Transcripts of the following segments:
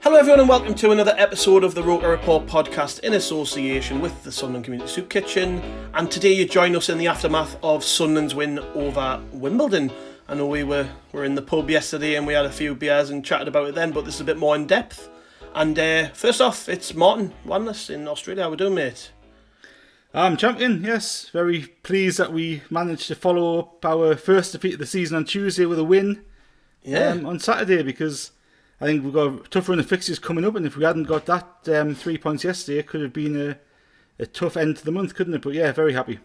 Hello everyone and welcome to another episode of the ROKER RAPPORT podcast in association with the Sunderland Community Soup Kitchen, and today you join us in the aftermath of Sunderland's win over Wimbledon. I know we were in the pub yesterday and we had a few beers and chatted about it then, but this is a bit more in depth. And first off, it's Martin Wanless in Australia. How we doing, mate? I'm champion, yes. Very pleased that we managed to follow up our first defeat of the season on Tuesday with a win on Saturday, because I think we've got a tough run of fixtures coming up, and if we hadn't got that 3 points yesterday, it could have been a tough end to the month, couldn't it? But yeah, very happy.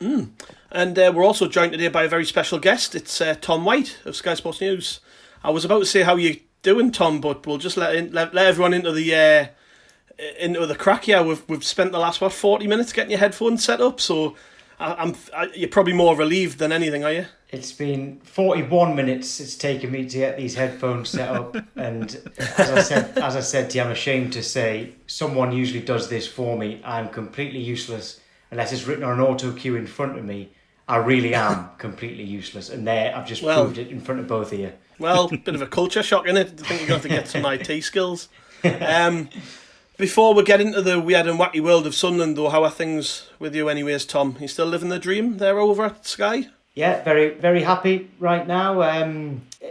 And we're also joined today by a very special guest. It's Tom White of Sky Sports News. I was about to say how you doing, Tom, but we'll just let everyone into the crack here. We've spent the last 40 minutes getting your headphones set up, so you're probably more relieved than anything, are you? It's been 41 minutes it's taken me to get these headphones set up, and as I said to you, I'm ashamed to say someone usually does this for me. I'm completely useless unless it's written on an auto cue in front of me. I really am completely useless, and there I've just proved it in front of both of you. Well, bit of a culture shock, innit? I think you're going to have to get some IT skills. Before we get into the weird and wacky world of Sunderland, though, how are things with you anyways, Tom? You still living the dream there over at Sky? Yeah, very, very happy right now.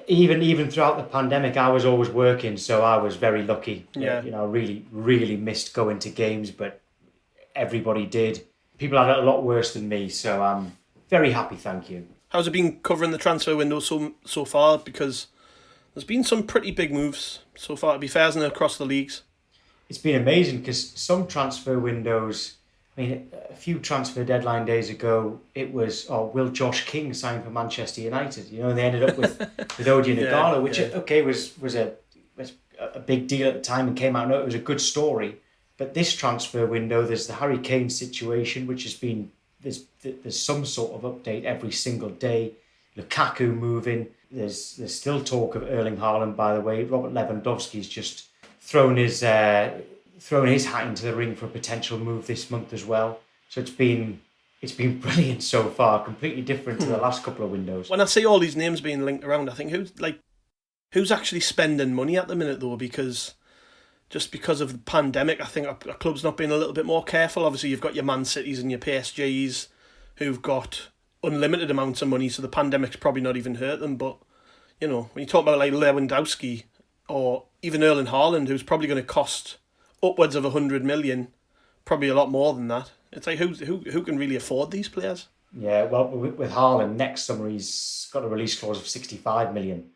Even throughout the pandemic, I was always working, so I was very lucky. Yeah. I really, really missed going to games, but everybody did. People had it a lot worse than me, so I'm very happy, thank you. How's it been covering the transfer window so far? Because there's been some pretty big moves so far, to be fair, isn't it, across the leagues? It's been amazing because some transfer windows, I mean, a few transfer deadline days ago, it was, will Josh King sign for Manchester United? And they ended up with Odion Igalo, which was a big deal at the time and came out. No, it was a good story. But this transfer window, there's the Harry Kane situation, which has been, there's some sort of update every single day. Lukaku moving. There's still talk of Erling Haaland, by the way. Robert Lewandowski's just thrown his hat into the ring for a potential move this month as well. So it's been brilliant so far, completely different to the last couple of windows. When I see all these names being linked around, I think who's actually spending money at the minute though? Because of the pandemic, I think a club's not being a little bit more careful. Obviously, you've got your Man Cities and your PSGs who've got unlimited amounts of money, so the pandemic's probably not even hurt them. But when you talk about like Lewandowski or even Erling Haaland, who's probably going to cost upwards of 100 million, probably a lot more than that. It's like who can really afford these players? Yeah, well, with Haaland next summer he's got a release clause of 65 million.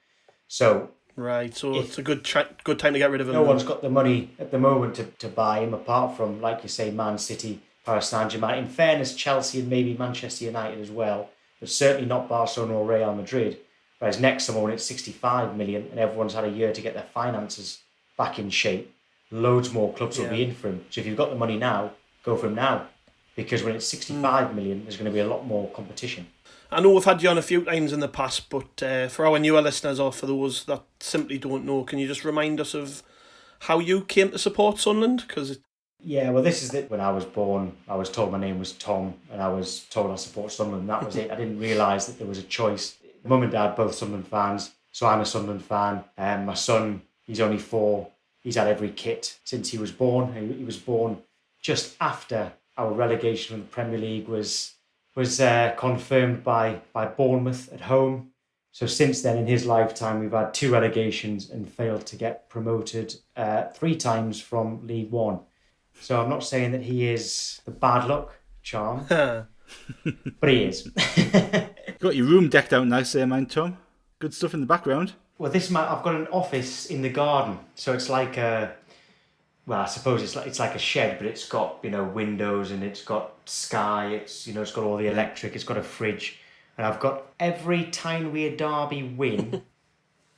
So right, so it's a good time to get rid of him. No one's got the money at the moment to buy him, apart from, like you say, Man City, Paris Saint-Germain. In fairness, Chelsea and maybe Manchester United as well, but certainly not Barcelona or Real Madrid. Whereas next summer when it's 65 million and everyone's had a year to get their finances back in shape, loads more clubs will be in for him. So if you've got the money now, go for him now. Because when it's 65 million, there's going to be a lot more competition. I know we've had you on a few times in the past, but for our newer listeners or for those that simply don't know, can you just remind us of how you came to support Sunderland? Yeah, well, this is it. When I was born, I was told my name was Tom, and I was told I support Sunderland. That was it. I didn't realise that there was a choice. Mum and Dad, both Sunderland fans, so I'm a Sunderland fan. My son, he's only 4. He's had every kit since he was born. He was born just after our relegation from the Premier League was confirmed by Bournemouth at home. So since then, in his lifetime, we've had 2 relegations and failed to get promoted 3 times from League One. So I'm not saying that he is the bad luck charm, but he is. Got your room decked out nice there, man, Tom. Good stuff in the background. Well, I've got an office in the garden, so it's like I suppose it's like a shed, but it's got windows and it's got sky. It's it's got all the electric. It's got a fridge, and I've got every Tyne-Wear Derby win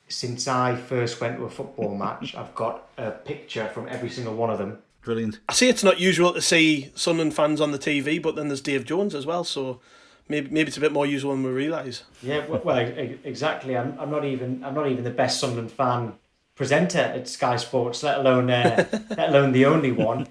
since I first went to a football match. I've got a picture from every single one of them. Brilliant. I see it's not usual to see Sunderland fans on the TV, but then there's Dave Jones as well, so maybe it's a bit more usual than we realise. Yeah, well, exactly. I'm not even the best Sunderland fan presenter at Sky Sports, let alone the only one.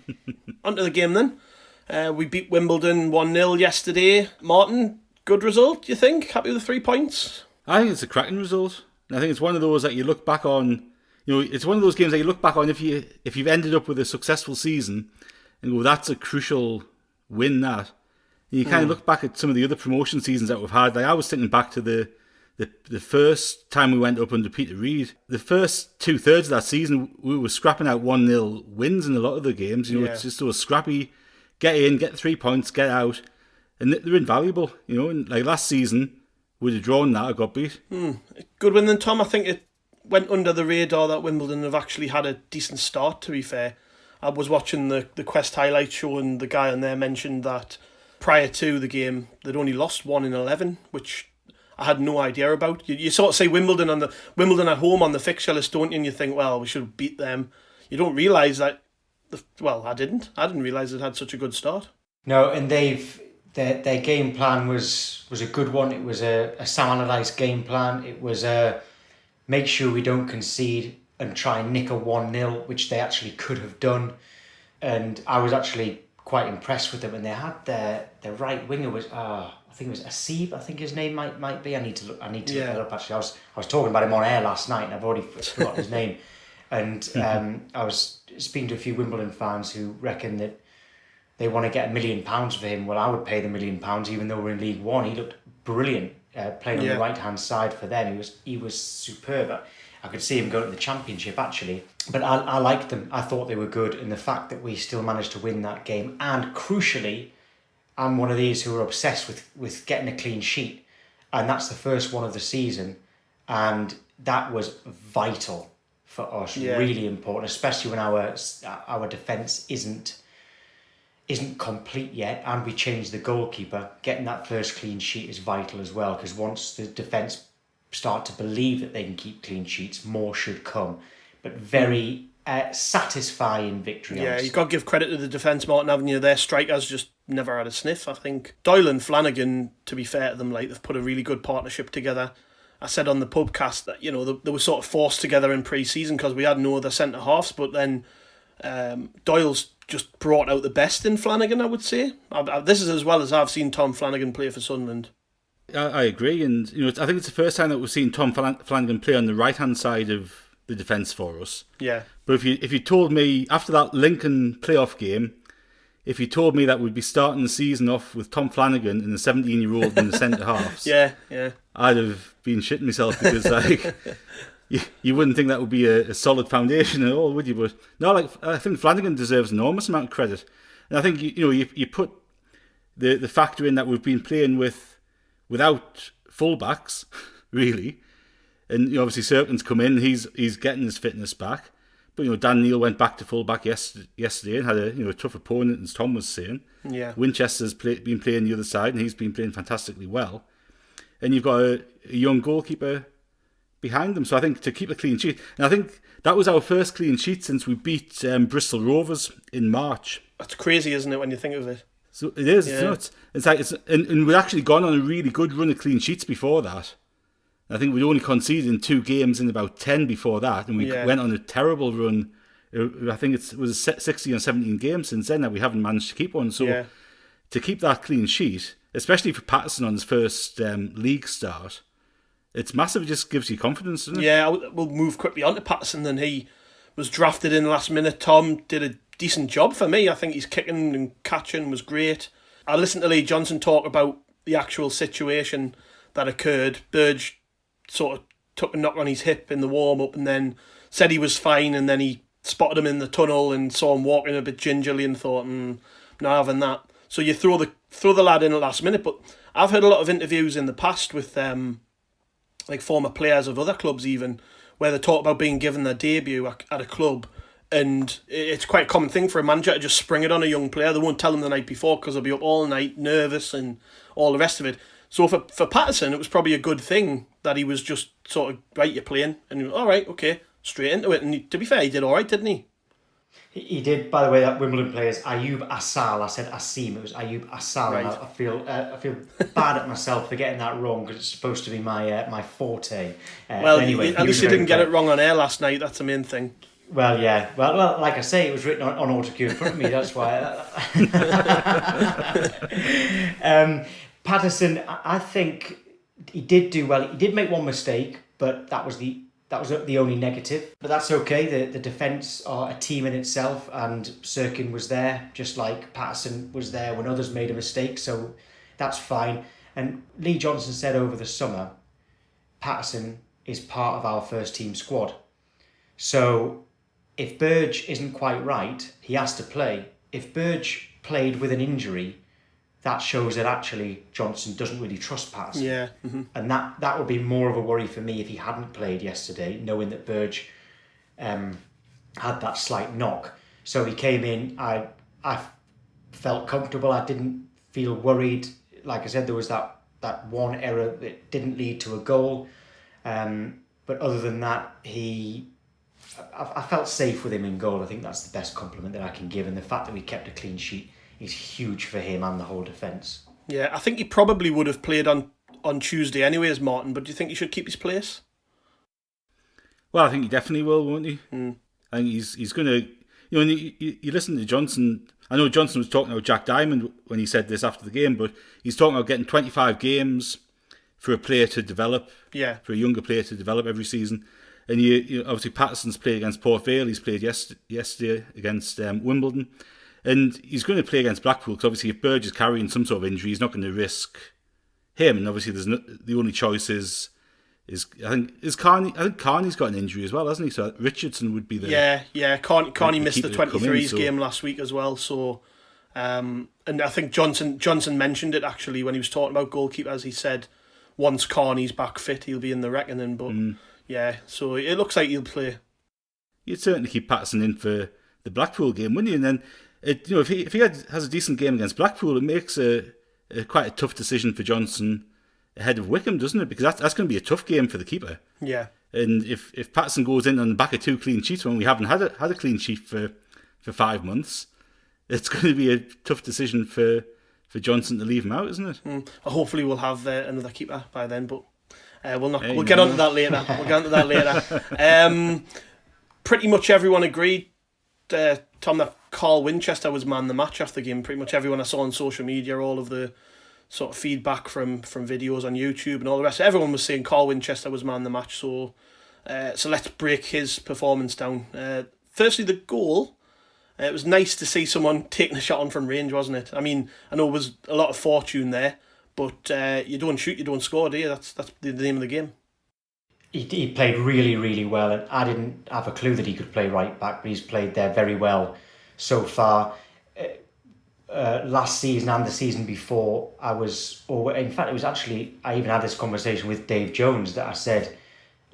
On to the game then. We beat Wimbledon 1-0 yesterday. Martin, Good result, you think? Happy with the 3 points? I think it's a cracking result. And I think it's one of those that you look back on. It's one of those games that you look back on if you've ended up with a successful season and go, that's a crucial win. That and you kind of look back at some of the other promotion seasons that we've had. Like I was thinking back to the first time we went up under Peter Reid. The first 2/3 of that season, we were scrapping out 1-0 wins in a lot of the games. It's just those scrappy, get in, get 3 points, get out, and they're invaluable. And like last season, we'd have drawn that or got beat. Good win then, Tom. I think it went under the radar that Wimbledon have actually had a decent start, to be fair. I was watching the Quest highlight show and the guy on there mentioned that prior to the game, they'd only lost 1 in 11, which I had no idea about. You sort of say Wimbledon at home on the fixture list, don't you? And you think, well, we should have beat them. You don't realise that. I didn't. I didn't realise it had such a good start. No, and their game plan was a good one. It was a Sam Allardyce game plan. It was a make sure we don't concede and try and nick a 1-0, which they actually could have done. And I was actually quite impressed with them. And they had their right winger was I think it was Asib. I think his name might be. I need to look that up. Actually, I was talking about him on air last night, and I've already forgotten his name. And I was speaking to a few Wimbledon fans who reckon that they want to get £1 million for him. Well, I would pay the £1 million, even though we're in League One. He looked brilliant playing on the right hand side for them. He was superb. I could see him going to the Championship actually. But I liked them. I thought they were good, and the fact that we still managed to win that game, and crucially, I'm one of these who are obsessed with getting a clean sheet, and that's the first one of the season, and that was vital for us. Really important, especially when our defence isn't complete yet, and we changed the goalkeeper. Getting that first clean sheet is vital as well, because once the defence start to believe that they can keep clean sheets, more should come. But very satisfying victory. Yeah, you've got to give credit to the defence, Martin, haven't you? Their strikers just never had a sniff, I think. Doyle and Flanagan, to be fair to them, they've put a really good partnership together. I said on the pubcast that, they were sort of forced together in pre-season because we had no other centre-halves, but then Doyle's just brought out the best in Flanagan, I would say. This is as well as I've seen Tom Flanagan play for Sunderland. I agree, and I think it's the first time that we've seen Tom Flanagan play on the right-hand side of the defence for us. Yeah. But if you told me, after that Lincoln playoff game, if you told me that we'd be starting the season off with Tom Flanagan and the 17-year-old in the centre-halves, yeah, I'd have been shitting myself, because you wouldn't think that would be a solid foundation at all, would you? But no, I think Flanagan deserves an enormous amount of credit. And I think you put the factor in that we've been playing without fullbacks, really. And obviously Serkin's come in, he's getting his fitness back. But Dan Neil went back to fullback yesterday and had a tough opponent, as Tom was saying. Yeah. Winchester's been playing the other side, and he's been playing fantastically well. And you've got a young goalkeeper behind them, so I think to keep a clean sheet, and I think that was our first clean sheet since we beat Bristol Rovers in March. That's crazy, isn't it, when you think of it? So it is. Yeah. It's nuts. And we'd actually gone on a really good run of clean sheets before that. I think we'd only conceded in 2 games in about 10 before that, and we went on a terrible run. I think it was 16 or 17 games since then that we haven't managed to keep one. So to keep that clean sheet, especially for Patterson on his first league start, it's massive. It just gives you confidence, doesn't it? Yeah, we'll move quickly on to Patterson. Then he was drafted in last minute. Tom did a decent job for me. I think his kicking and catching was great. I listened to Lee Johnson talk about the actual situation that occurred. Burge sort of took a knock on his hip in the warm-up and then said he was fine, and then he spotted him in the tunnel and saw him walking a bit gingerly and thought, not having that. So you throw the lad in at last minute. But I've heard a lot of interviews in the past with former players of other clubs even, where they talk about being given their debut at a club, and it's quite a common thing for a manager to just spring it on a young player. They won't tell them the night before because they'll be up all night, nervous and all the rest of it. So for Patterson, it was probably a good thing that he was just sort of, right, you're playing, and he was, all right, okay, straight into it. And to be fair, he did all right, didn't he? He did. By the way, that Wimbledon player is Ayub Assal. I said Asim. It was Ayub Assal. Right. I feel bad at myself for getting that wrong, because it's supposed to be my forte. Well, anyway, at least you didn't get it wrong on air last night. That's the main thing. Well, yeah. Well, like I say, it was written on autocue in front of me. That's why. Patterson, I think he did do well. He did make one mistake, but that was the only negative. But that's okay. The defence are a team in itself, and Sirkin was there, just like Patterson was there when others made a mistake. So that's fine. And Lee Johnson said over the summer, Patterson is part of our first team squad. So if Burge isn't quite right, he has to play. If Burge played with an injury, that shows that actually Johnson doesn't really trust Patterson. Yeah. Mm-hmm. And that would be more of a worry for me if he hadn't played yesterday, knowing that Burge had that slight knock. So he came in, I felt comfortable, I didn't feel worried. Like I said, there was that one error that didn't lead to a goal. But other than that, I felt safe with him in goal. I think that's the best compliment that I can give. And the fact that we kept a clean sheet is huge for him and the whole defence. Yeah, I think he probably would have played on Tuesday anyways, Martin, but do you think he should keep his place? Well, I think he definitely will, won't he? I think he's going to... You listen to Johnson... I know Johnson was talking about Jack Diamond when he said this after the game, but he's talking about getting 25 games for a player to develop, for a younger player to develop every season. And you obviously Patterson's played against Port Vale, he's played yesterday against Wimbledon. And he's going to play against Blackpool because obviously if Burge is carrying some sort of injury, he's not going to risk him. And obviously the only choice is Carney's got an injury as well, hasn't he? So Richardson would be the Carney missed the 23s game last week as well. So and I think Johnson mentioned it actually when he was talking about goalkeepers. He said once Carney's back fit, he'll be in the reckoning. But so it looks like he'll play. You'd certainly keep Patterson in for the Blackpool game, wouldn't you? And then if he has a decent game against Blackpool, it makes quite a tough decision for Johnson ahead of Wickham, doesn't it? Because that's going to be a tough game for the keeper. Yeah. And if Patterson goes in on the back of 2 clean sheets when we haven't had a clean sheet for 5 months, it's going to be a tough decision for Johnson to leave him out, isn't it? Hopefully we'll have another keeper by then, but we'll get onto that later. We'll get onto that later. Pretty much everyone agreed, Tom, that Carl Winchester was man the match after the game. Pretty much everyone I saw on social media, all of the sort of feedback from videos on YouTube and all the rest, everyone was saying Carl Winchester was man the match. So let's break his performance down. Firstly, the goal. It was nice to see someone taking a shot on from range, wasn't it? I mean, I know it was a lot of fortune there, but you don't shoot, you don't score, do you? That's the name of the game. He played really, really well, and I didn't have a clue that he could play right back, but he's played there very well so far. Last season and the season before, I even had this conversation with Dave Jones that I said,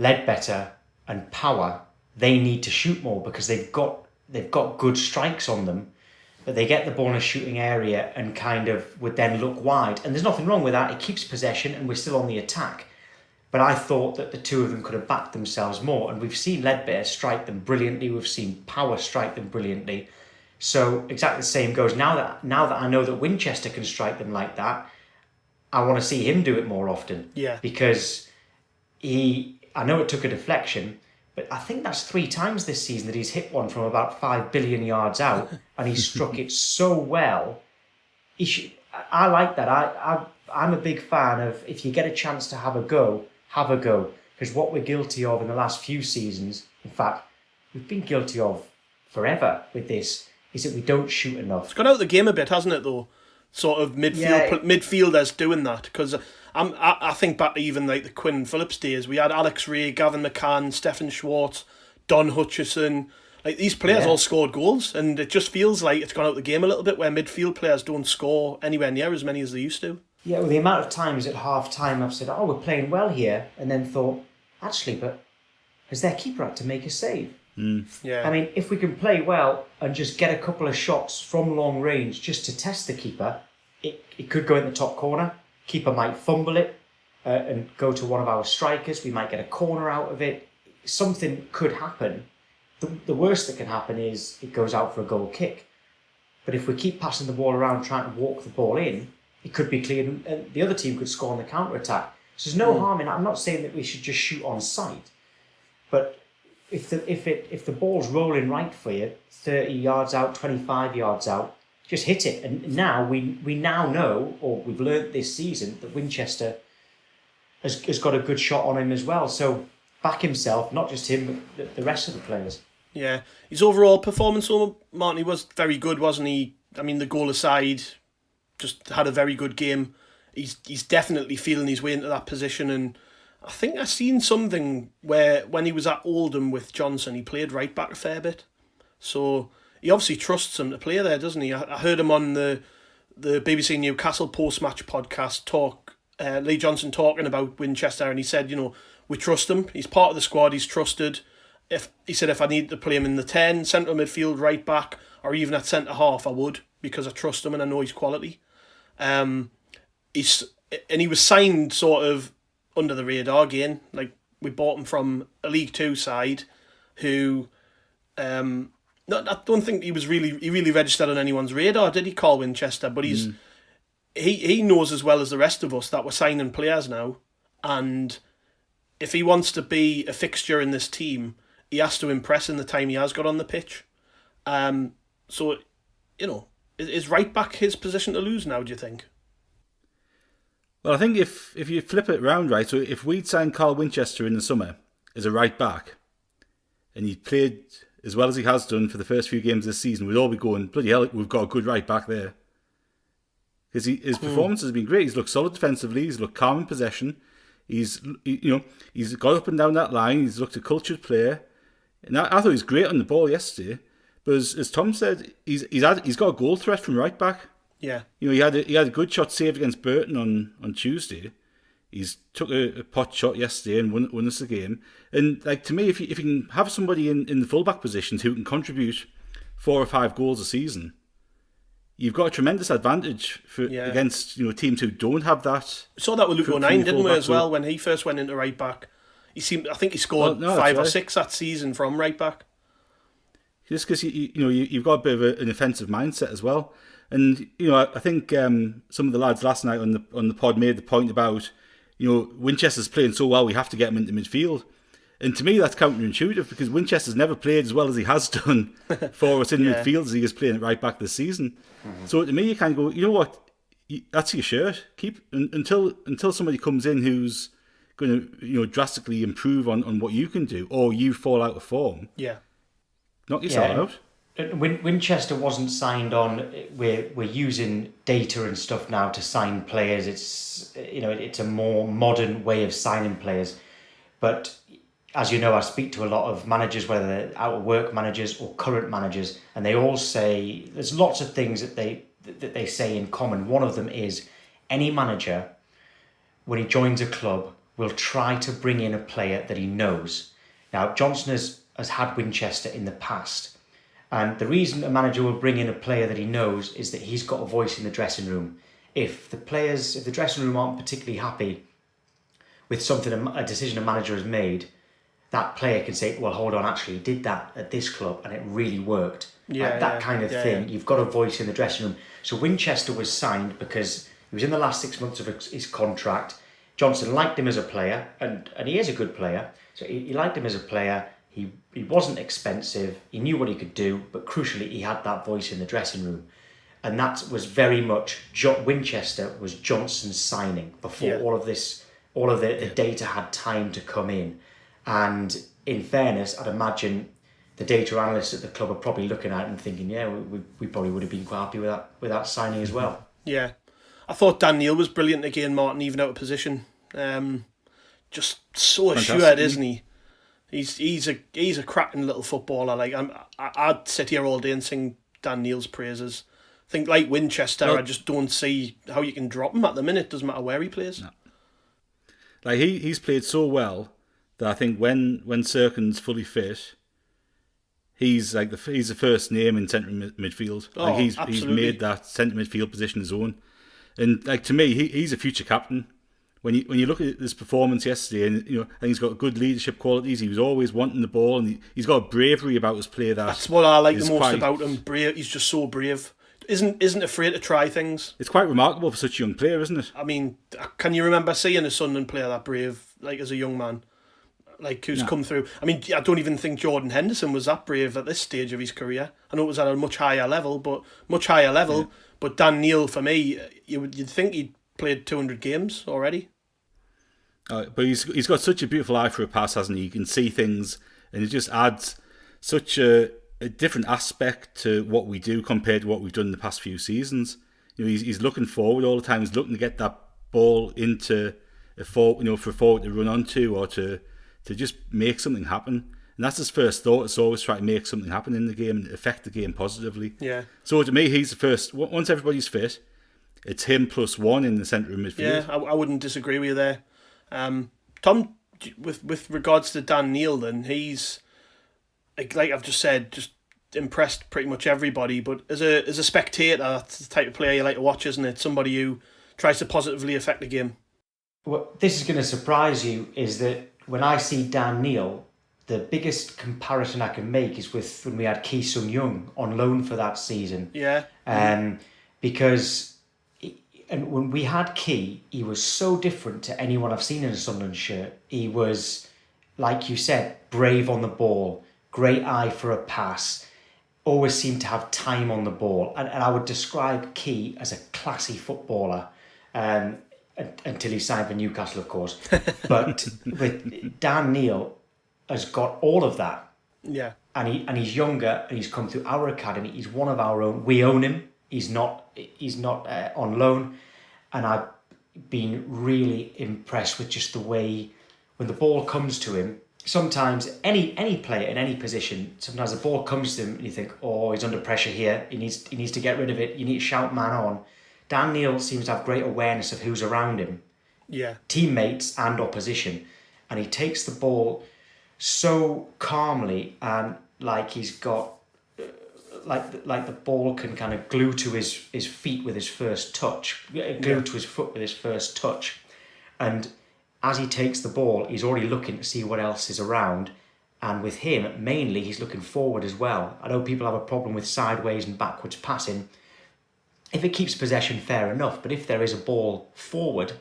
Ledbetter and Power, they need to shoot more because they've got good strikes on them, but they get the ball in a shooting area and kind of would then look wide. And there's nothing wrong with that. It keeps possession and we're still on the attack. But I thought that the two of them could have backed themselves more. And we've seen Ledbetter strike them brilliantly. We've seen Power strike them brilliantly. So exactly the same goes. Now that I know that Winchester can strike them like that, I want to see him do it more often. Yeah. Because I know it took a deflection, but I think that's 3 times this season that he's hit one from about 5 billion yards out, and he struck it so well. I like that. I'm a big fan of, if you get a chance to have a go. Because what we're guilty of in the last few seasons, in fact, we've been guilty of forever with this, is that we don't shoot enough. It's gone out of the game a bit, hasn't it, though? Sort of midfielders doing that. Because I think back to even like the Quinn Phillips days. We had Alex Ray, Gavin McCann, Stephen Schwartz, Don Hutchison. Like, these players all scored goals, and it just feels like it's gone out of the game a little bit, where midfield players don't score anywhere near as many as they used to. Yeah, well, the amount of times at half-time I've said, we're playing well here, and then thought, actually, but has their keeper had to make a save? Yeah. I mean, if we can play well and just get a couple of shots from long range just to test the keeper, it could go in the top corner. Keeper might fumble it and go to one of our strikers. We might get a corner out of it. Something could happen. The worst that can happen is it goes out for a goal kick. But if we keep passing the ball around, trying to walk the ball in, it could be cleared and the other team could score on the counter-attack. So there's no harm in that. I'm not saying that we should just shoot on sight. But if the ball's rolling right for you, 30 yards out, 25 yards out, just hit it. And now we now know, or we've learnt this season, that Winchester has got a good shot on him as well. So back himself, not just him, but the rest of the players. Yeah, his overall performance, Martin, he was very good, wasn't he? I mean, the goal aside, just had a very good game. He's definitely feeling his way into that position, and I think I've seen something where when he was at Oldham with Johnson, he played right back a fair bit. So he obviously trusts him to play there, doesn't he? I heard him on the BBC Newcastle post-match podcast Lee Johnson talking about Winchester, and he said, we trust him. He's part of the squad. He's trusted. If I need to play him in the 10, central midfield, right back, or even at centre half, I would, because I trust him and I know his quality. He was signed sort of under the radar again. Like, we bought him from a League Two side, who I don't think he really registered on anyone's radar, did he, Carl Winchester? But he knows as well as the rest of us that we're signing players now, and if he wants to be a fixture in this team, he has to impress in the time he has got on the pitch. So, is right back his position to lose now, do you think? Well, I think if you flip it around, right, so if we'd signed Carl Winchester in the summer as a right back, and he played as well as he has done for the first few games this season, we'd all be going, bloody hell, we've got a good right back there. Because his performance has been great. He's looked solid defensively. He's looked calm in possession. He's got up and down that line. He's looked a cultured player. And I thought he was great on the ball yesterday. But as Tom said, he's got a goal threat from right back. Yeah. He had a good shot saved against Burton on Tuesday. He's took a pot shot yesterday and won us the game. And like, to me, if you can have somebody in the fullback positions who can contribute 4 or 5 goals a season, you've got a tremendous advantage against teams who don't have that. We saw that with Luke O'Nine, didn't we, as well, when he first went into right back. I think he scored 5 or 6 that season from right back. Just because you've got a bit of an offensive mindset as well. And I think some of the lads last night on the pod made the point about Winchester's playing so well, we have to get him into midfield. And to me, that's counterintuitive, because Winchester's never played as well as he has done for us in midfield as he is playing at right back this season. Mm-hmm. So to me, you kind of go, you know what, that's your shirt. Keep until somebody comes in who's going to drastically improve on what you can do, or you fall out of form. Yeah, knock yourself out. Winchester wasn't signed on. We're using data and stuff now to sign players. It's a more modern way of signing players. But as you know, I speak to a lot of managers, whether they're out of work managers or current managers, and they all say there's lots of things that they say in common. One of them is any manager, when he joins a club, will try to bring in a player that he knows. Now, Johnson has had Winchester in the past. And the reason a manager will bring in a player that he knows is that he's got a voice in the dressing room. If the dressing room aren't particularly happy with a decision a manager has made, that player can say, well, hold on, actually, he did that at this club and it really worked. That kind of thing. You've got a voice in the dressing room. So Winchester was signed because he was in the last 6 months of his contract. Johnson liked him as a player, and he is a good player. So he liked him as a player. He wasn't expensive. He knew what he could do, but crucially, he had that voice in the dressing room. And that was very much, Winchester was Johnson's signing before all of the data had time to come in. And in fairness, I'd imagine the data analysts at the club are probably looking at it and thinking, we probably would have been quite happy with that signing as well. Yeah. I thought Dan Neil was brilliant again, Martin, even out of position. Just so assured, isn't he? He's a cracking little footballer. Like I'd sit here all day and sing Dan Neil's praises. I think like Winchester, I just don't see how you can drop him at the minute. Doesn't matter where he plays. No. Like he's played so well that I think when Serkin's fully fit, he's the first name in central midfield. Like he's made that centre midfield position his own. And like to me, he's a future captain. When you look at his performance yesterday, and I think he's got good leadership qualities. He was always wanting the ball, and he's got a bravery about his play. That's what I like the most about him. Brave. He's just so brave. Isn't afraid to try things. It's quite remarkable for such a young player, isn't it? I mean, can you remember seeing a Sunderland player that brave, like as a young man? like who's come through. I mean, I don't even think Jordan Henderson was that brave at this stage of his career. I know it was at a much higher level, but But Dan Neil, for me, you'd think he'd played 200 games already. But he's got such a beautiful eye for a pass, hasn't he? You can see things, and it just adds such a different aspect to what we do compared to what we've done in the past few seasons. He's looking forward all the time. He's looking to get that ball into a forward, for a forward to run onto or to just make something happen. And that's his first thought. It's always try to make something happen in the game and affect the game positively. Yeah. So to me, he's the first. Once everybody's fit, it's him plus one in the centre of midfield. Yeah, I wouldn't disagree with you there. Tom, with regards to Dan Neil, then he's like I've just said, just impressed pretty much everybody. But as a spectator, that's the type of player you like to watch, isn't it? Somebody who tries to positively affect the game. What this is going to surprise you is that when I see Dan Neil, the biggest comparison I can make is with when we had Ki Sung-young on loan for that season. Yeah. Because and when we had Ki, he was so different to anyone I've seen in a Sunderland shirt. He was, like you said, brave on the ball, great eye for a pass, always seemed to have time on the ball. And I would describe Ki as a classy footballer. Until he signed for Newcastle, of course. But with Dan Neil has got all of that. Yeah. And he's younger, and he's come through our academy. He's one of our own. We own him. He's not on loan. And I've been really impressed with just the way when the ball comes to him. Sometimes any player in any position, sometimes the ball comes to him and you think, oh, he's under pressure here. He needs to get rid of it. You need to shout man on. Dan Neil seems to have great awareness of who's around him, teammates and opposition, and he takes the ball so calmly and like he's got like the ball can kind of glue to his feet with his first touch, to his foot with his first touch, and as he takes the ball, he's already looking to see what else is around, and with him mainly he's looking forward as well. I know people have a problem with sideways and backwards passing. If it keeps possession, fair enough. But if there is a ball forward,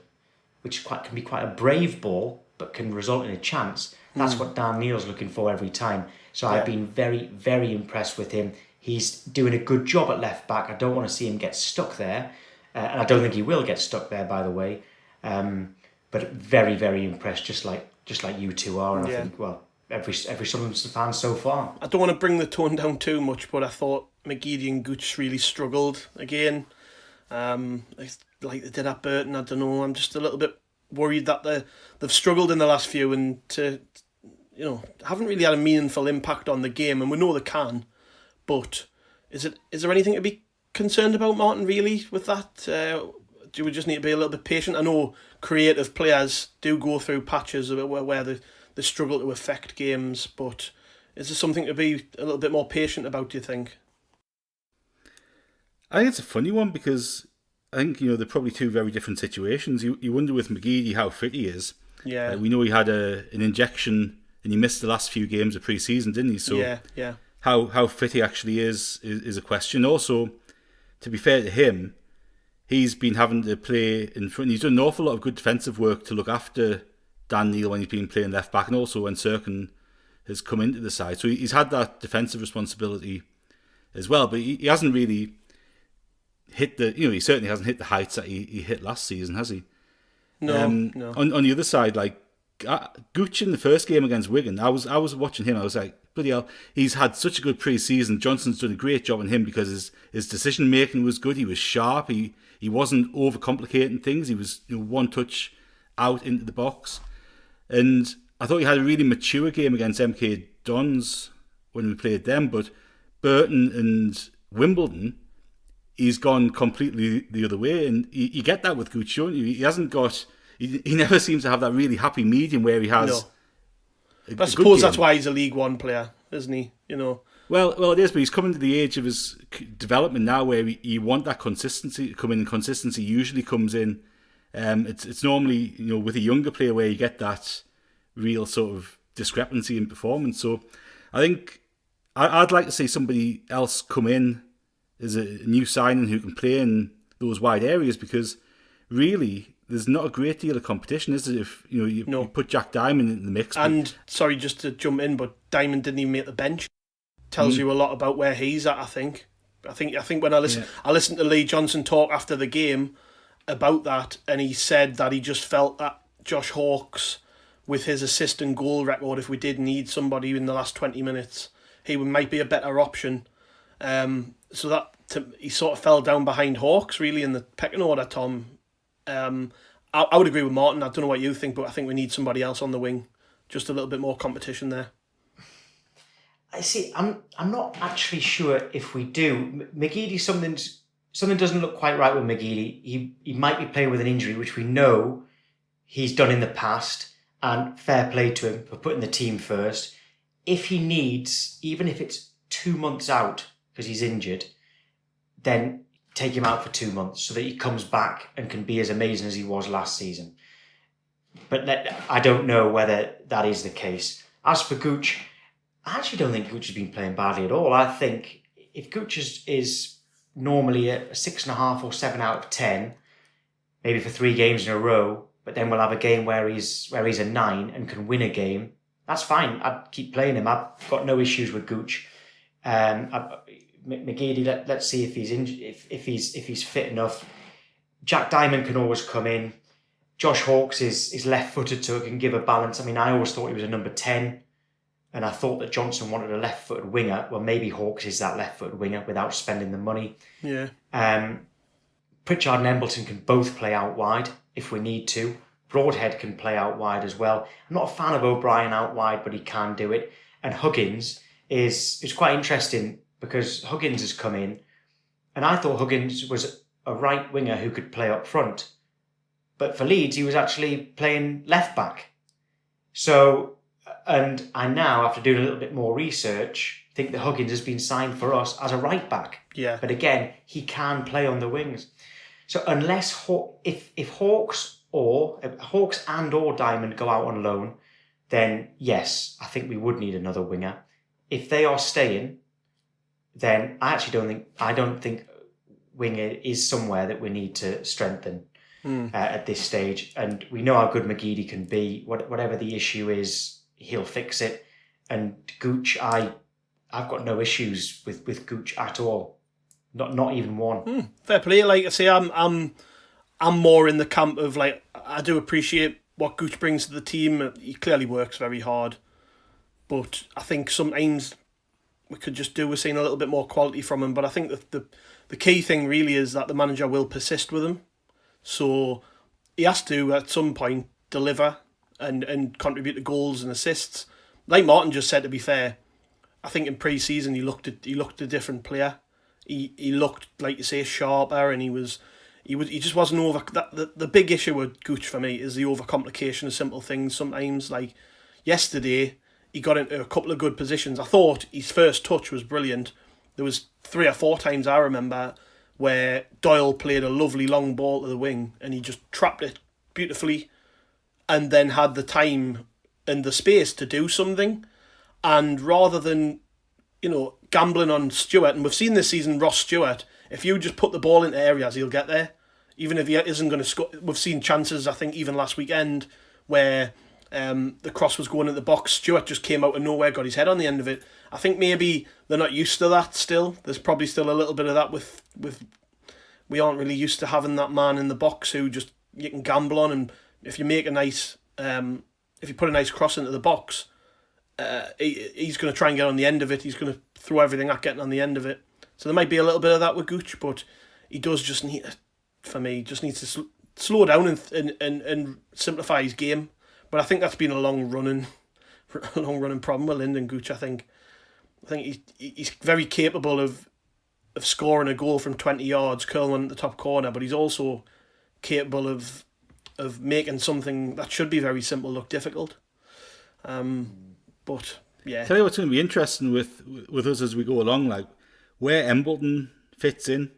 which can be quite a brave ball, but can result in a chance, that's what Dan Neil's looking for every time. So I've been very, very impressed with him. He's doing a good job at left back. I don't want to see him get stuck there. And I don't think he will get stuck there, by the way. But very, very impressed, just like you two are. And I think, well, every Sunderland fan so far. I don't want to bring the tone down too much, but I thought McGeady and Gooch really struggled again. Like they did at Burton. I don't know. I'm just a little bit worried that they've struggled in the last few and haven't really had a meaningful impact on the game. And we know they can, but is there anything to be concerned about, Martin? Really, with that? Do we just need to be a little bit patient? I know creative players do go through patches where they struggle to affect games, but is there something to be a little bit more patient about, do you think? I think it's a funny one because I think, they're probably two very different situations. You wonder with McGeady how fit he is. Yeah. We know he had an injection and he missed the last few games of pre-season, didn't he? So yeah. How fit he actually is a question. Also, to be fair to him, he's been having to play in front. He's done an awful lot of good defensive work to look after Dan Neil when he's been playing left back, and also when Serkin has come into the side. So he's had that defensive responsibility as well, but he hasn't really hit he certainly hasn't hit the heights that he hit last season, has he? No. On the other side, like Gooch in the first game against Wigan, I was watching him. I was like, bloody hell, he's had such a good pre-season. Johnson's done a great job on him because his decision making was good. He was sharp. He wasn't overcomplicating things. He was one touch out into the box, and I thought he had a really mature game against MK Dons when we played them. But Burton and Wimbledon, he's gone completely the other way, and you get that with Gooch, don't you? He hasn't got. He never seems to have that really happy medium where he has. No. But I suppose that's why he's a League One player, isn't he? Well, it is, but he's coming to the age of his development now where you want that consistency to come in, and consistency usually comes in. It's normally, with a younger player where you get that real sort of discrepancy in performance. So I think I'd like to see somebody else come in as a new signing who can play in those wide areas, because really there's not a great deal of competition, is it? If you No. put Jack Diamond in the mix. And sorry, just to jump in, but Diamond didn't even make the bench. Tells you a lot about where he's at. I think when I listened to Lee Johnson talk after the game about that, and he said that he just felt that Josh Hawkes, with his assist and goal record, if we did need somebody in the last 20 minutes, he might be a better option. So that he sort of fell down behind Hawkes really in the pecking order, Tom. I would agree with Martin. I don't know what you think, but I think we need somebody else on the wing. Just a little bit more competition there. I see. I'm not actually sure if we do. McGeady, something doesn't look quite right with McGeady. He might be playing with an injury, which we know he's done in the past, and fair play to him for putting the team first. If he needs, even if it's 2 months out because he's injured, then take him out for 2 months so that he comes back and can be as amazing as he was last season. But I don't know whether that is the case. As for Gooch, I actually don't think Gooch has been playing badly at all. I think if Gooch is normally a 6.5 or 7 out of 10, maybe for 3 games in a row, but then we'll have a game where he's a 9 and can win a game, that's fine. I'd keep playing him. I've got no issues with Gooch. McGeady, let's see if he's if he's fit enough. Jack Diamond can always come in. Josh Hawkes is left-footed, so it can give a balance. I mean, I always thought he was a number 10. And I thought that Johnson wanted a left-footed winger. Well, maybe Hawkes is that left-footed winger without spending the money. Yeah. Pritchard and Embleton can both play out wide if we need to. Broadhead can play out wide as well. I'm not a fan of O'Brien out wide, but he can do it. And Huggins is quite interesting because Huggins has come in, and I thought Huggins was a right winger who could play up front. But for Leeds, he was actually playing left-back. So... And I now, after doing a little bit more research, think that Huggins has been signed for us as a right back. Yeah. But again, he can play on the wings. So unless if Hawkes and or Diamond go out on loan, then yes, I think we would need another winger. If they are staying, then I don't think winger is somewhere that we need to strengthen at this stage. And we know how good McGeady can be. Whatever the issue is, he'll fix it. And Gooch, I've got no issues with Gooch at all. Not even one. Fair play. Like I say, I'm more in the camp of like I do appreciate what Gooch brings to the team. He clearly works very hard, but I think sometimes we could just do with seeing a little bit more quality from him. But I think that the key thing really is that the manager will persist with him. So he has to at some point deliver and contribute to goals and assists. Like Martin just said, to be fair, I think in pre-season he looked a different player. He looked, like you say, sharper, and he just wasn't over. The big issue with Gooch for me is the overcomplication of simple things. Sometimes, like yesterday, he got into a couple of good positions. I thought his first touch was brilliant. There was 3 or 4 times I remember where Doyle played a lovely long ball to the wing, and he just trapped it beautifully, and then had the time and the space to do something. And rather than, gambling on Stewart, and we've seen this season Ross Stewart, if you just put the ball into areas, he'll get there. Even if he isn't going to score. We've seen chances, I think, even last weekend, where the cross was going in the box. Stewart just came out of nowhere, got his head on the end of it. I think maybe they're not used to that still. There's probably still a little bit of that with we aren't really used to having that man in the box who just you can gamble on, and if you make a nice, if you put a nice cross into the box, he's going to try and get on the end of it. He's going to throw everything at getting on the end of it. So there might be a little bit of that with Gooch, but he does just need, for me, just needs to slow down and simplify his game. But I think that's been a long running problem with Lyndon Gooch. I think he's very capable of scoring a goal from 20 yards, curling at the top corner, but he's also capable of making something that should be very simple look difficult. But yeah, tell you what's going to be interesting with us as we go along, like where Embleton fits in,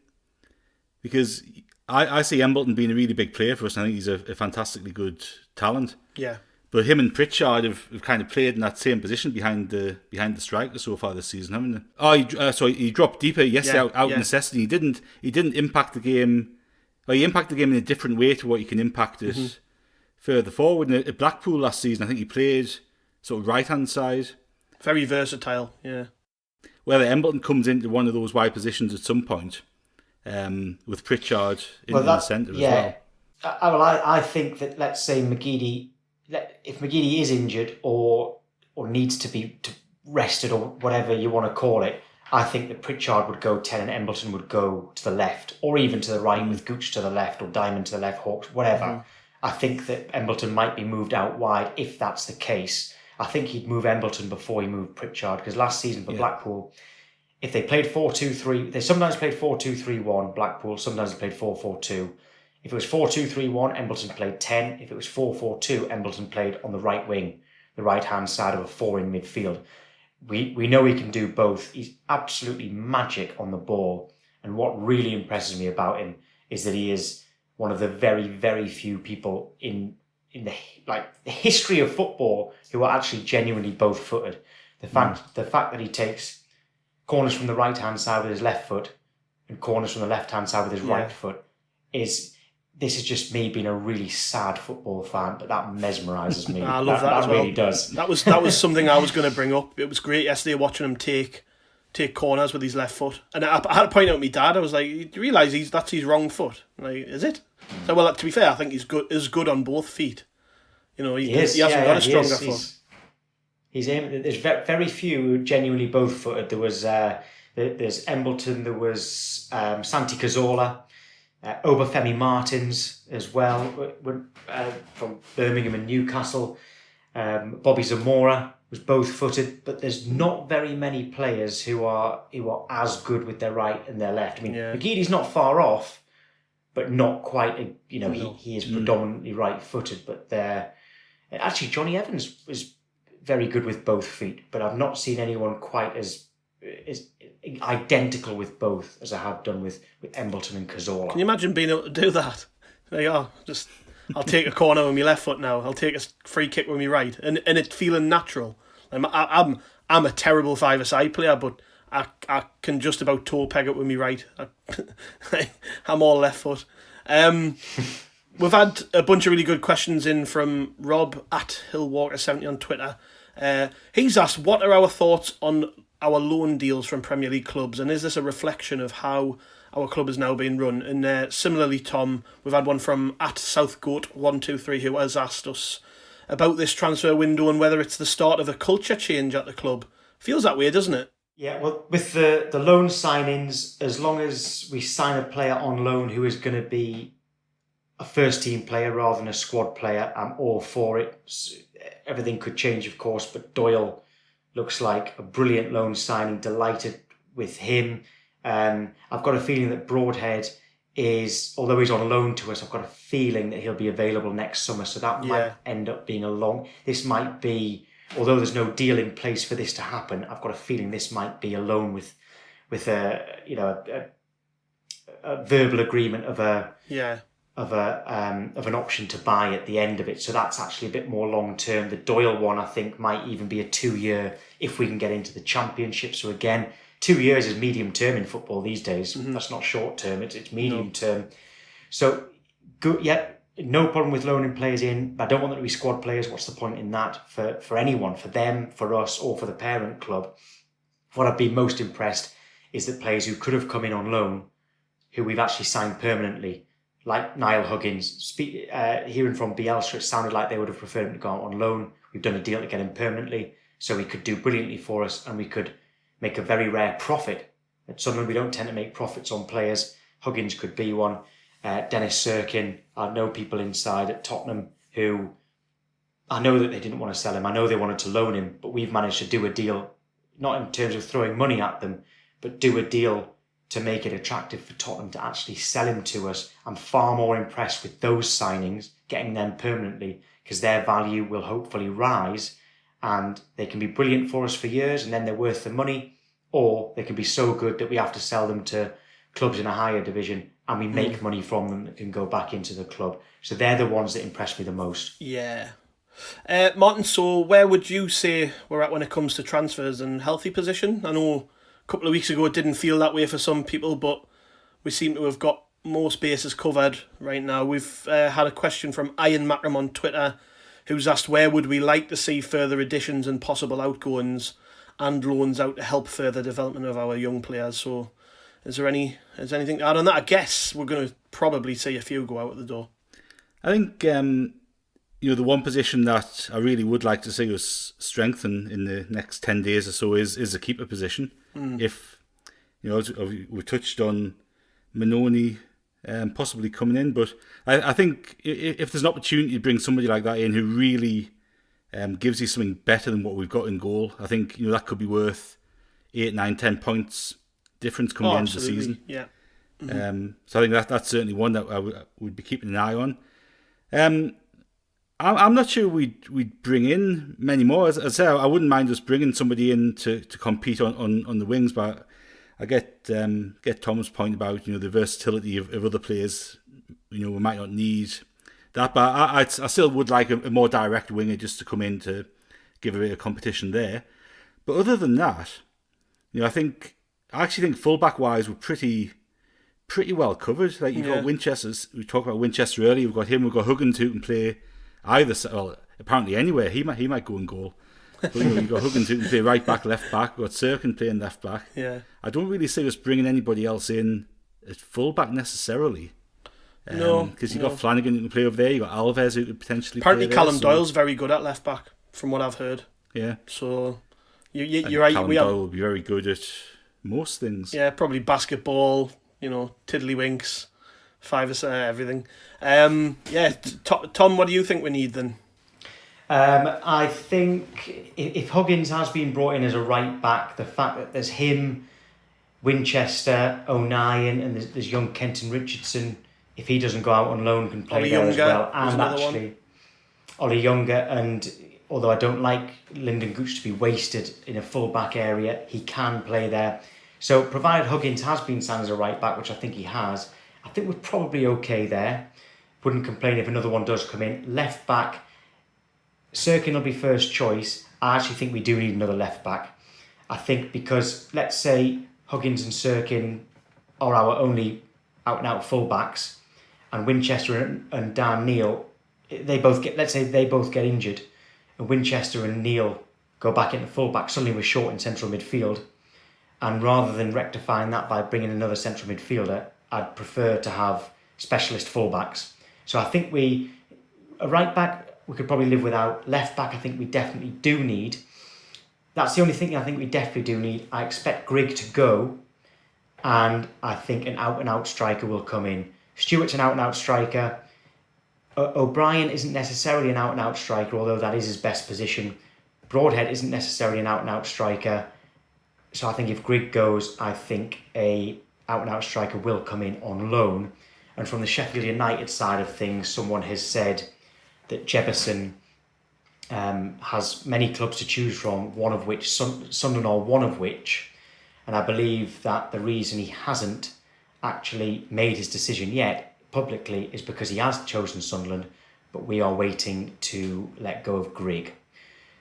because I see Embleton being a really big player for us, and I think he's a fantastically good talent. Yeah. But him and Pritchard have kind of played in that same position behind the striker so far this season, haven't they? He dropped deeper yesterday out of necessity. He didn't impact the game Well, he impacted the game in a different way to what he can impact it further forward. And at Blackpool last season, I think he played sort of right-hand side. Very versatile, yeah. Whether Embleton comes into one of those wide positions at some point, with Pritchard in the centre as well. I think that, let's say McGeady, if McGeady is injured or needs to be rested or whatever you want to call it, I think that Pritchard would go 10 and Embleton would go to the left, or even to the right with Gooch to the left or Diamond to the left, Hawks, whatever. I think that Embleton might be moved out wide if that's the case. I think he'd move Embleton before he moved Pritchard, because last season for Blackpool, if they played 4-2-3, they sometimes played 4-2-3-1, Blackpool, sometimes they played 4-4-2. If it was 4-2-3-1, Embleton played 10. If it was 4-4-2, Embleton played on the right wing, the right-hand side of a 4 in midfield. We know he can do both. He's absolutely magic on the ball. And what really impresses me about him is that he is one of the very, very few people in the history of football who are actually genuinely both-footed. The fact that he takes corners from the right-hand side with his left foot and corners from the left-hand side with his right foot this is just me being a really sad football fan, but that mesmerises me. I love that as well. Really does. That was something I was going to bring up. It was great yesterday watching him take corners with his left foot, and I had to point out to my dad. I was like, "Do you realise that's his wrong foot?" I'm like, is it? So, well, to be fair, I think he's good on both feet. You know, he hasn't got a stronger foot. There's very few who are genuinely both-footed. There was there's Embleton, there was Santi Cazorla, Obafemi Martins as well, from Birmingham and Newcastle. Bobby Zamora was both-footed, but there's not very many players who are as good with their right and their left. I mean, McGeady's not far off, but not quite. He is predominantly right-footed. But actually Johnny Evans was very good with both feet, but I've not seen anyone quite as identical with both as I have done with Embleton and Cazorla. Can you imagine being able to do that? There you are. I'll take a corner with my left foot now. I'll take a free kick with my right, and it feeling natural. I'm a terrible five-a-side player, but I can just about toe peg it with my right. I'm all left foot. We've had a bunch of really good questions in from Rob at Hillwalker70 on Twitter. He's asked, what are our thoughts on our loan deals from Premier League clubs, and is this a reflection of how our club is now being run? And similarly, Tom, we've had one from at SouthGoat123 who has asked us about this transfer window and whether it's the start of a culture change at the club. Feels that way, doesn't it? Yeah, well, with the loan signings, as long as we sign a player on loan who is going to be a first-team player rather than a squad player, I'm all for it. Everything could change, of course, but Doyle looks like a brilliant loan signing. Delighted with him. I've got a feeling that Broadhead although he's on loan to us, I've got a feeling that he'll be available next summer. So that might end up being this might be, although there's no deal in place for this to happen, I've got a feeling this might be a loan with a verbal agreement of an option to buy at the end of it. So that's actually a bit more long term. The Doyle one, I think, might even be a 2-year if we can get into the Championship. So again, 2 years is medium term in football these days. That's not short term, it's medium term. So good, no problem with loaning players in. I don't want them to be squad players. What's the point in that for anyone, for them, for us, or for the parent club? What I've been most impressed is that players who could have come in on loan, who we've actually signed permanently, like Niall Huggins. Hearing from Bielsa, it sounded like they would have preferred him to go out on loan. We've done a deal to get him permanently, so he could do brilliantly for us, and we could make a very rare profit. At Sunderland, we don't tend to make profits on players. Huggins could be one. Dennis Sirkin. I know people inside at Tottenham who, I know that they didn't want to sell him. I know they wanted to loan him, but we've managed to do a deal, not in terms of throwing money at them, but do a deal to make it attractive for Tottenham to actually sell him to us. I'm far more impressed with those signings, getting them permanently, because their value will hopefully rise and they can be brilliant for us for years and then they're worth the money, or they can be so good that we have to sell them to clubs in a higher division and we make money from them that can go back into the club. So they're the ones that impress me the most. Yeah. Martin, so where would you say we're at when it comes to transfers and healthy position? I know a couple of weeks ago it didn't feel that way for some people, but we seem to have got most bases covered right now. We've had a question from Ian Macram on Twitter, who's asked where would we like to see further additions and possible outgoings and loans out to help further development of our young players. So is there anything to add on that? I guess we're going to probably see a few go out at the door. I think the one position that I really would like to see us strengthen in the next 10 days or so is the keeper position. If we touched on Mannone possibly coming in, but I think if there's an opportunity to bring somebody like that in who really gives you something better than what we've got in goal, I think that could be worth 8, 9, 10 points difference coming into the season. Yeah. So I think that's certainly one that I would be keeping an eye on. I'm not sure we'd bring in many more. As I say, I wouldn't mind us bringing somebody in to compete on the wings, but I get Tom's point about the versatility of other players. We might not need that, but I still would like a more direct winger just to come in to give a bit of competition there. But other than that, I actually think fullback wise we're pretty well covered. Like you've got Winchester's. We talked about Winchester earlier. We've got him. We've got Huggins who can play either. Well, apparently anywhere. He might go and goal. But you've got Huggins who can play right back, left back. We've got Sirkin playing left back. Yeah. I don't really see us bringing anybody else in at fullback necessarily. No, because you've got Flanagan who can play over there. You've got Alves who could potentially. Apparently, play Callum there, Doyle's very good at left back, from what I've heard. Yeah. So you're right. Callum Doyle will be very good at most things. Yeah, probably basketball. Tiddlywinks, everything. Tom, what do you think we need then? I think if Huggins has been brought in as a right back, the fact that there's him, Winchester, O'Nien, and there's young Kenton Richardson, if he doesn't go out on loan, can play there as well. And actually, Ollie Younger, and although I don't like Lyndon Gooch to be wasted in a full-back area, he can play there. So provided Huggins has been signed as a right back, which I think he has, I think we're probably okay there. Wouldn't complain if another one does come in. Left back, Sirkin will be first choice. I actually think we do need another left back. I think because, let's say, Huggins and Sirkin are our only out-and-out full-backs, and Winchester and Dan Neil, they both get injured, and Winchester and Neil go back into full-back, suddenly we're short in central midfield. And rather than rectifying that by bringing another central midfielder, I'd prefer to have specialist full-backs. So I think a right back we could probably live without. Left back I think we definitely do need. That's the only thing I think we definitely do need. I expect Grigg to go, and I think an out-and-out striker will come in. Stewart's an out-and-out striker. O'Brien isn't necessarily an out-and-out striker, although that is his best position. Broadhead isn't necessarily an out-and-out striker. So I think if Grigg goes, I think a out-and-out striker will come in on loan. And from the Sheffield United side of things, someone has said that Jefferson has many clubs to choose from, one of which, Sunderland are one of which. And I believe that the reason he hasn't actually made his decision yet publicly is because he has chosen Sunderland, but we are waiting to let go of Grigg.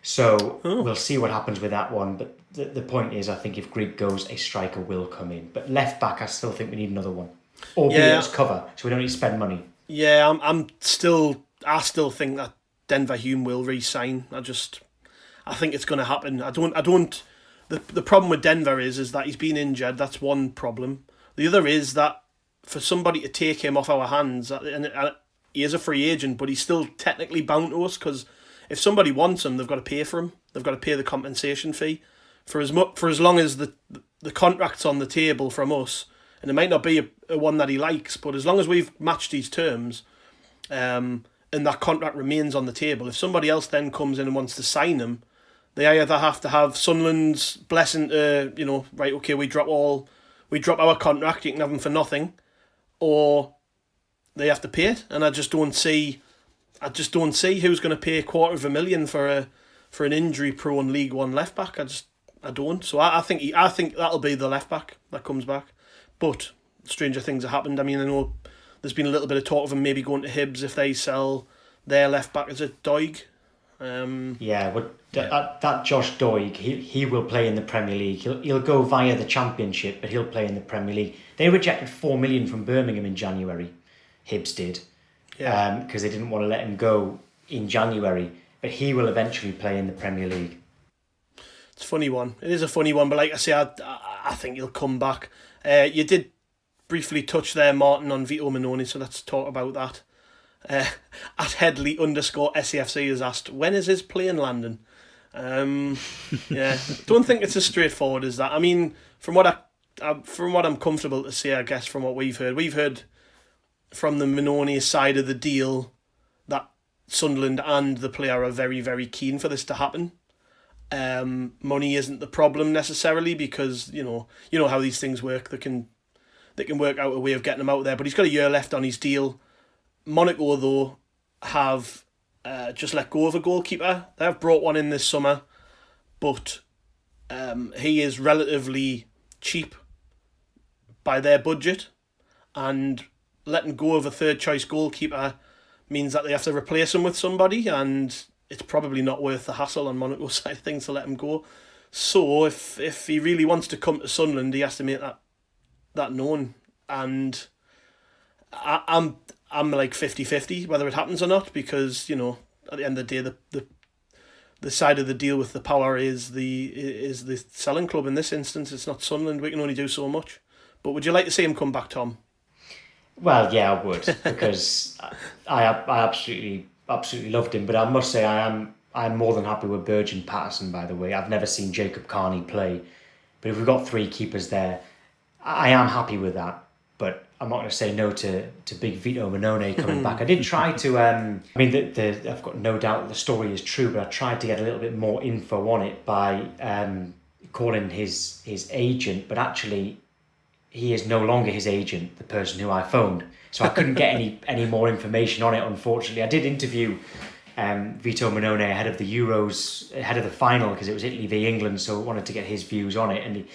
So we'll see what happens with that one. But the point is, I think if Grigg goes, a striker will come in. But left back, I still think we need another one, albeit as cover, so we don't need to spend money. Yeah, I still think that Denver Hume will re-sign. I think it's going to happen. The problem with Denver is that he's been injured. That's one problem. The other is that for somebody to take him off our hands, and he is a free agent, but he's still technically bound to us, because if somebody wants him, they've got to pay for him. They've got to pay the compensation fee for as long as the contract's on the table from us. And it might not be a one that he likes, but as long as we've matched these terms, and that contract remains on the table, if somebody else then comes in and wants to sign him, they either have to have Sunderland's blessing to, right, okay, we drop our contract, you can have him for nothing, or they have to pay it. And I just don't see who's going to pay $250,000 for an injury-prone League One left back. I don't. So I think that'll be the left back that comes back. But stranger things have happened. I mean, I know there's been a little bit of talk of him maybe going to Hibs if they sell their left back as a Doig. That Josh Doig, he will play in the Premier League. He'll go via the Championship, but he'll play in the Premier League. They rejected 4 million from Birmingham in January. Hibs did, because they didn't want to let him go in January. But he will eventually play in the Premier League. It's a funny one. It is a funny one, but like I say, I think he'll come back. You did briefly touch there, Martin, on Vito Mannone, so let's talk about that. At Headley _SAFC has asked, when is his plane landing? Don't think it's as straightforward as that. I mean, from what I'm comfortable to say, I guess from what we've heard from the Mannone side of the deal that Sunderland and the player are very, very keen for this to happen. Money isn't the problem necessarily, because you know how these things work. They can work out a way of getting him out there, but he's got a year left on his deal. Monaco, though, have just let go of a goalkeeper. They have brought one in this summer, but he is relatively cheap by their budget, and letting go of a third-choice goalkeeper means that they have to replace him with somebody, and it's probably not worth the hassle on Monaco's side of things to let him go. So if he really wants to come to Sunderland, he has to make that known, and I'm like 50-50 whether it happens or not, because at the end of the day the side of the deal with the power is the selling club in this instance. It's not Sunderland. We can only do so much. But would you like to see him come back, Tom? Well, yeah, I would, because I absolutely loved him. But I must say I'm more than happy with Burge and Patterson, by the way. I've never seen Jacob Carney play, but if we've got 3 keepers there, I am happy with that. But I'm not going to say no to big Vito Mannone coming back. I did try to, I've got no doubt that the story is true, but I tried to get a little bit more info on it by calling his agent, but actually he is no longer his agent, the person who I phoned. So I couldn't get any more information on it, unfortunately. I did interview Vito Mannone ahead of the Euros, ahead of the final, because it was Italy v England, so I wanted to get his views on it. And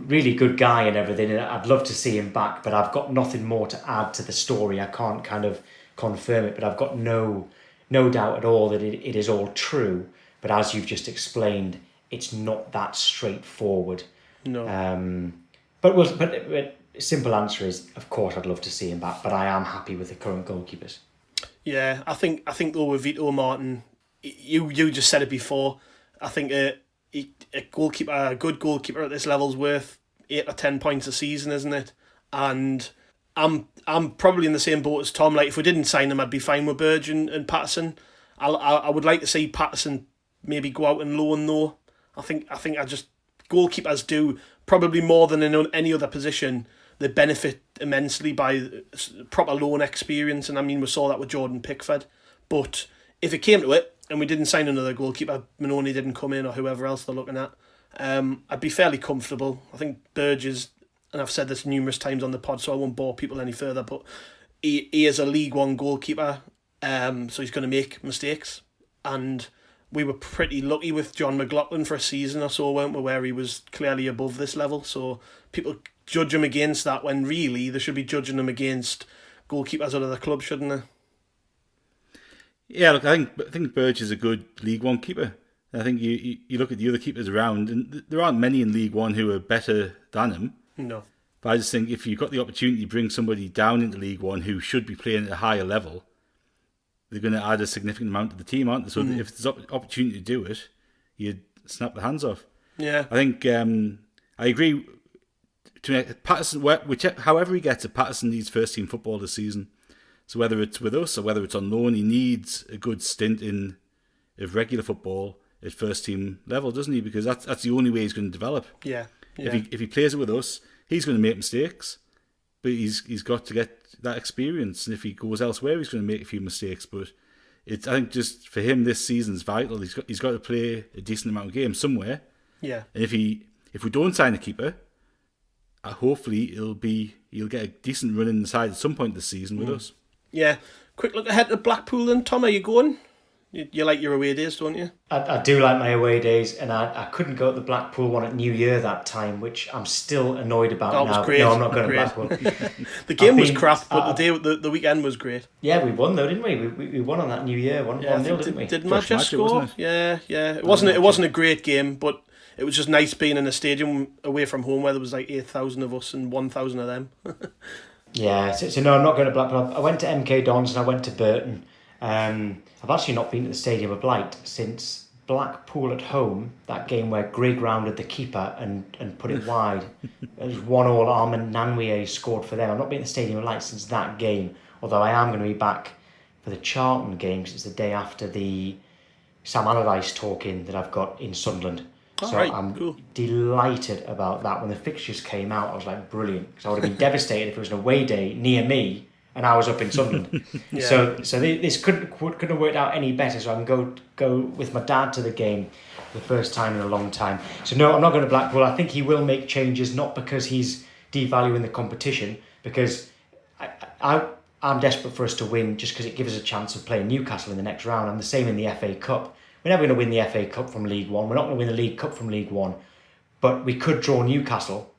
really good guy and everything, and I'd love to see him back, but I've got nothing more to add to the story. I can't kind of confirm it, but I've got no doubt at all that it is all true. But as you've just explained, it's not that straightforward. No. But simple answer is, of course, I'd love to see him back, but I am happy with the current goalkeepers. Yeah, I think though with Vito, Martin, you just said it before. I think a good goalkeeper at this level is worth 8 or 10 points a season, isn't it? And I'm probably in the same boat as Tom. Like, if we didn't sign him, I'd be fine with Burge and Patterson. I would like to see Patterson maybe go out and loan though. I think goalkeepers do probably more than in any other position. They benefit immensely by proper loan experience, and I mean we saw that with Jordan Pickford. But if it came to it and we didn't sign another goalkeeper, Mannone didn't come in or whoever else they're looking at, I'd be fairly comfortable. I think Burge is, and I've said this numerous times on the pod, so I won't bore people any further, but he is a League One goalkeeper, so he's going to make mistakes. And we were pretty lucky with John McLaughlin for a season or so, weren't we, where he was clearly above this level. So people judge him against that when really they should be judging him against goalkeepers out of the club, shouldn't they? Yeah, look, I think Burge is a good League One keeper. I think you look at the other keepers around, and there aren't many in League One who are better than him. No. But I just think if you've got the opportunity to bring somebody down into League One who should be playing at a higher level, they're going to add a significant amount to the team, aren't they? So if there's an opportunity to do it, you'd snap the hands off. Yeah. I think I agree. Patterson, however he gets it, Patterson needs first team football this season. So whether it's with us or whether it's on loan, he needs a good stint of regular football at first team level, doesn't he? Because that's the only way he's going to develop. Yeah. If he plays it with us, he's going to make mistakes, but he's got to get that experience. And if he goes elsewhere, he's going to make a few mistakes. But I think just for him, this season's vital. He's got to play a decent amount of games somewhere. Yeah. And if we don't sign a keeper, hopefully he'll get a decent run in the side at some point this season with us. Yeah. Quick look ahead to Blackpool then. Tom, are you going? You like your away days, don't you? I do like my away days, and I couldn't go to the Blackpool one at New Year that time, which I'm still annoyed about now. That was great. No, I'm not going to Blackpool. The game was crap, but the weekend was great. Yeah, we won though, didn't we? We won on that New Year, 1-0, didn't we? Did Manchester score? Yeah. It wasn't a great game, but it was just nice being in a stadium away from home where there was like 8,000 of us and 1,000 of them. Yeah, so no, I'm not going to Blackpool. I went to MK Dons and I went to Burton. I've actually not been to the Stadium of Light since Blackpool at home, that game where Grigg rounded the keeper and put it wide. It was 1-1. Armand Nanwier scored for them. I've not been to the Stadium of Light since that game, although I am going to be back for the Charlton game, because it's the day after the Sam Allardyce talking that I've got in Sunderland. So I'm delighted about that. When the fixtures came out, I was like, brilliant, because I would have been devastated if it was an away day near me and I was up in Sunderland. So this couldn't have worked out any better. So I can go with my dad to the game for the first time in a long time. So no, I'm not going to Blackpool. I think he will make changes, not because he's devaluing the competition, because I'm desperate for us to win, just because it gives us a chance of playing Newcastle in the next round. I'm the same in the FA Cup. We're never going to win the FA Cup from League One. We're not going to win the League Cup from League One, but we could draw Newcastle.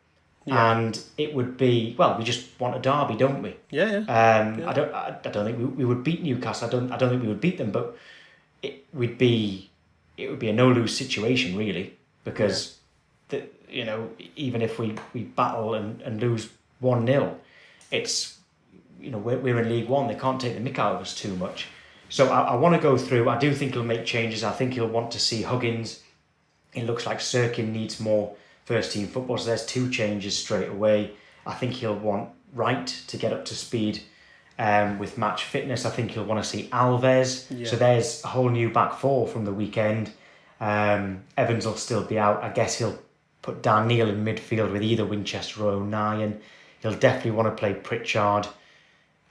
Yeah. And it would be, well, we just want a derby, don't we? Yeah. I don't think we would beat Newcastle. I don't think we would beat them, but it would be a no-lose situation, really, because even if we battle and lose 1-0, it's, we're in League One. They can't take the mick out of us too much. So I want to go through. I do think he'll make changes. I think he'll want to see Huggins. It looks like Sirkin needs more first team football, so there's 2 changes straight away. I think he'll want Wright to get up to speed with match fitness. I think he'll want to see Alves. Yeah. So there's a whole new back 4 from the weekend. Evans will still be out. I guess he'll put Dan Neil in midfield with either Winchester or O'Nien. He'll definitely want to play Pritchard.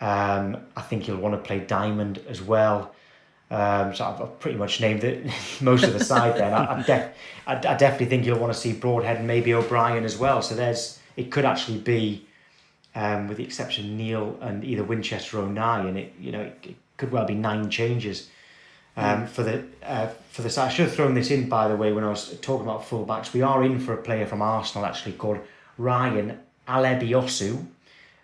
I think he'll want to play Diamond as well. So I've pretty much named it, most of the side then. I definitely think you'll want to see Broadhead and maybe O'Brien as well. So it could actually be, with the exception of Neil and either Winchester or O'Nien, it could well be 9 changes for the side. I should have thrown this in, by the way, when I was talking about fullbacks. We are in for a player from Arsenal actually called Ryan Alebiosu.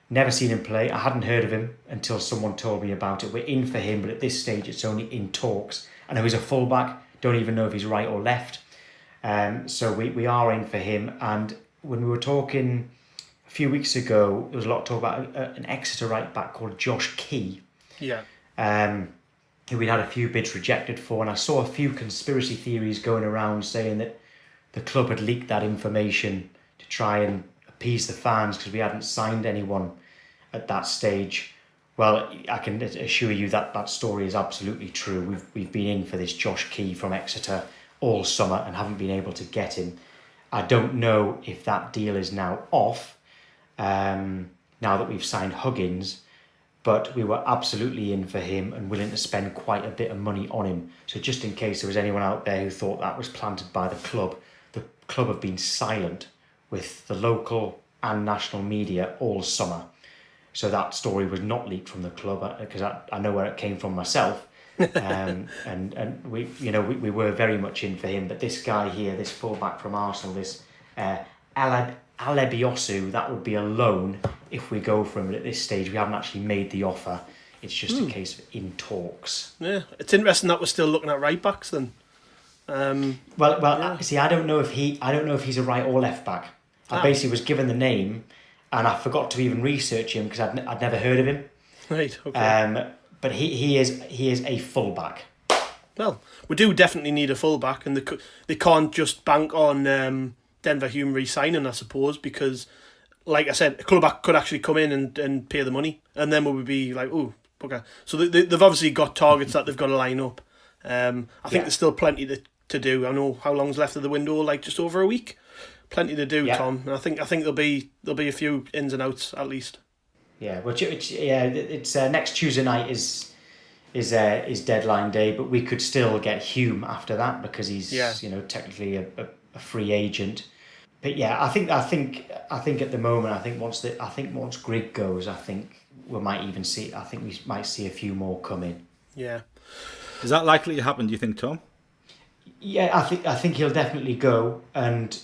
Never seen him play. I hadn't heard of him until someone told me about it. We're in for him, but at this stage it's only in talks. I know he's a fullback. Don't even know if he's right or left. So we are in for him. And when we were talking a few weeks ago, there was a lot of talk about an Exeter right back called Josh Key. Yeah. Who we'd had a few bids rejected for. And I saw a few conspiracy theories going around saying that the club had leaked that information to try and appease the fans because we hadn't signed anyone at that stage. Well, I can assure you that story is absolutely true. We've been in for this Josh Key from Exeter all summer and haven't been able to get him. I don't know if that deal is now off, now that we've signed Huggins, but we were absolutely in for him and willing to spend quite a bit of money on him. So just in case there was anyone out there who thought that was planted by the club have been silent with the local and national media all summer. So that story was not leaked from the club, because I know where it came from myself. And we were very much in for him. But this guy here, this fullback from Arsenal, this Alebiosu, that would be a loan if we go for him. But at this stage, we haven't actually made the offer. It's just a case of in talks. Yeah, it's interesting that we're still looking at right backs then. See, I don't know if he's a right or left back. I basically was given the name, and I forgot to even research him because I'd never heard of him. Right. Okay. But he is a fullback. Well, we do definitely need a fullback, and they can't just bank on Denver Hume re-signing, I suppose, because, like I said, a club could actually come in and pay the money, and then we would be like, oh, okay. So they've obviously got targets that they've got to line up. I think there's still plenty to do. I know how long's left of the window, like just over a week. Plenty to do, Tom. And I think there'll be a few ins and outs at least. Yeah, it's next Tuesday night is deadline day, but we could still get Hume after that because he's technically a free agent. But yeah, I think at the moment, once Grigg goes, I think we might see a few more come in. Yeah. Is that likely to happen, do you think, Tom? Yeah, I think he'll definitely go, and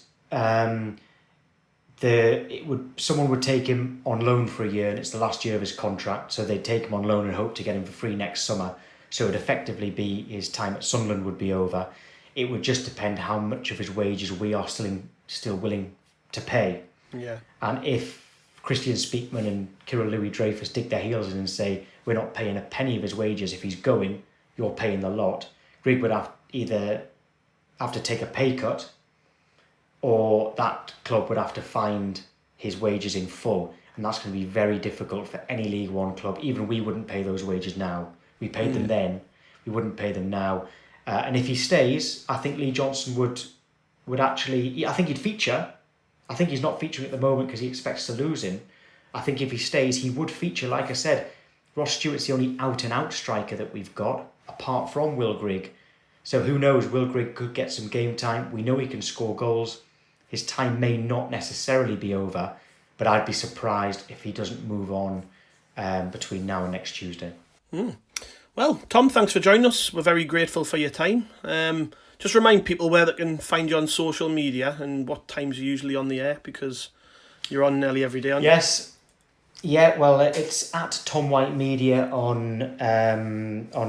someone would take him on loan for a year, and it's the last year of his contract, so they'd take him on loan and hope to get him for free next summer. So it would effectively be his time at Sunderland would be over. It would just depend how much of his wages we are still willing to pay. Yeah. And if Kristjaan Speakman and Kirill Louis-Dreyfus dig their heels in and say, we're not paying a penny of his wages, if he's going, you're paying the lot, Grigg would either have to take a pay cut, or that club would have to find his wages in full. And that's going to be very difficult for any League One club. Even we wouldn't pay those wages now. We paid them then. We wouldn't pay them now. And if he stays, I think Lee Johnson would actually... I think he'd feature. I think he's not featuring at the moment because he expects to lose him. I think if he stays, he would feature. Like I said, Ross Stewart's the only out-and-out striker that we've got, apart from Will Grigg. So who knows, Will Grigg could get some game time. We know he can score goals. His time may not necessarily be over, but I'd be surprised if he doesn't move on between now and next Tuesday. Well, Tom, thanks for joining us. We're very grateful for your time. Just remind people where they can find you on social media and what times you're usually on the air, because you're on nearly every day, aren't you? Yes. Yeah, well, it's at Tom White Media on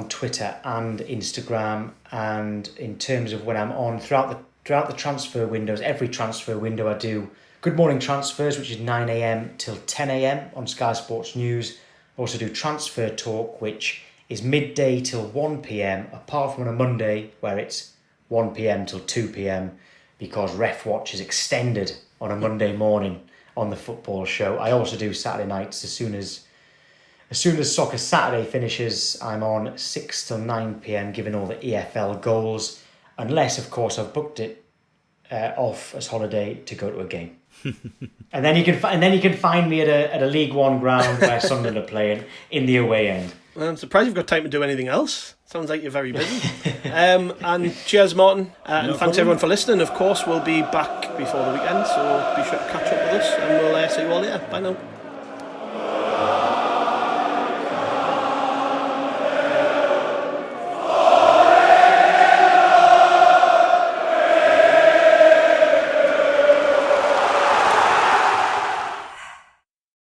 Twitter and Instagram. And in terms of when I'm on, throughout the transfer windows, every transfer window I do Good Morning Transfers, which is 9 a.m. till 10 a.m. on Sky Sports News. I also do Transfer Talk, which is midday till 1 p.m, apart from on a Monday where it's 1 p.m. till 2 p.m, because Ref Watch is extended on a Monday morning on the football show. I also do Saturday nights. As soon as Soccer Saturday finishes, I'm on 6 till 9 p.m, giving all the EFL goals, unless, of course, I've booked it off as holiday to go to a game. and then you can find me at a League One ground where Sunderland are playing in the away end. Well, I'm surprised you've got time to do anything else. Sounds like you're very busy. And cheers, Martin. And thanks everyone for listening. Of course, we'll be back before the weekend, so be sure to catch up with us, and we'll see you all later. Bye now.